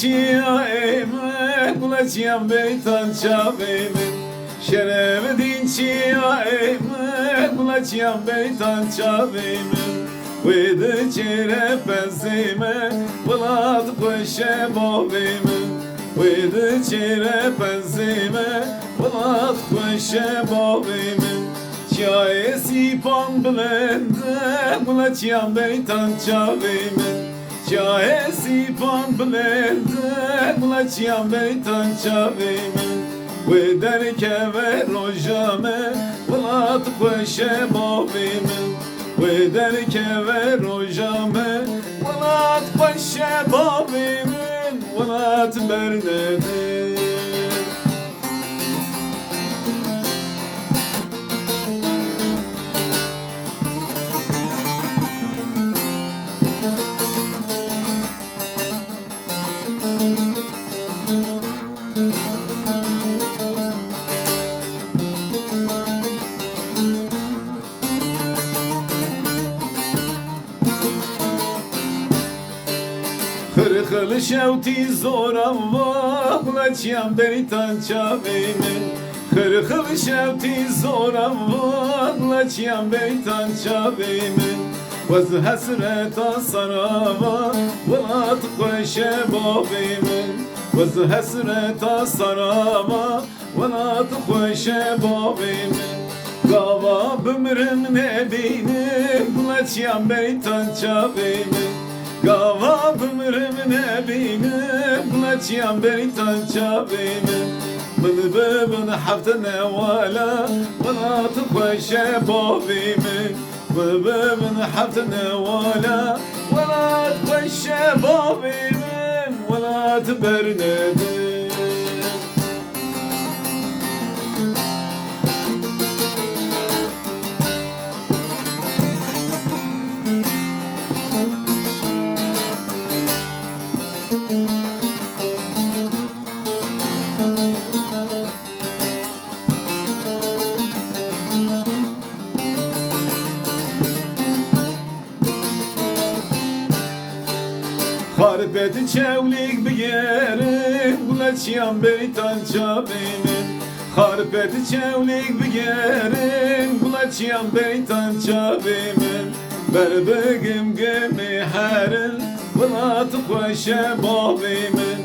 çiya eyme Kulacıyam beytan çaveymin Şerefedin çiya eyme Kulacıyam beytan çaveymin Vede çere penzime Vlad koşe baveymin Vede çere penzime Vlad koşe baveymin Çayesi pan blende Kulacıyam beytan çaveymin Çayesi pan blende Kulacıyam beytan çaveymin Ve derke ve rojame Vlad koşe baveymin Ve derke ve rojame Vlad koşe baveymin Vlad bernedim Kırkılı şevti zoran va Kulacıyam beytan çaveymin Kırkılı şevti zoran va Kulacıyam beytan çaveymin Vaz hasreta sarava Vlad koşe baveymin Vaz hasreta sarava Vlad koşe baveymin Gava bümrüm nebinim Kulacıyam beytan çaveymin Gava bümrüm nebinim Kulacıyam beytan çaveymin Min bibin hafta nevala Vlad koşe baveymin Min bibin hafta nevala Vlad koşe baveymin Vlad bernedim Harpeti çevlik bir yerim Kulacıyam beytan çaveymin Harpeti çevlik bir yerim Kulacıyam beytan çaveymin Berbegim gemi herin Vlad koşe baveymin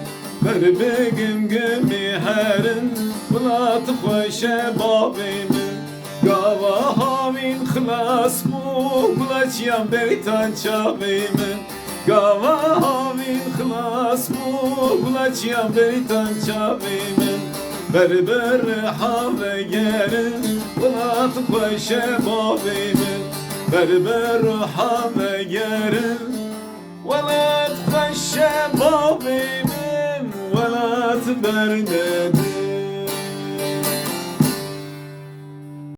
Berbegim gemi herin Vlad koşe baveymin Gava havin khlas mu Kulacıyam beytan çaveymin Gava havin khlas mu Kulacıyam beytan çaveymin Berber have gerin Vlad koşe baveymin Berber have gerin Vlad koşe baveymin Vlad bernedim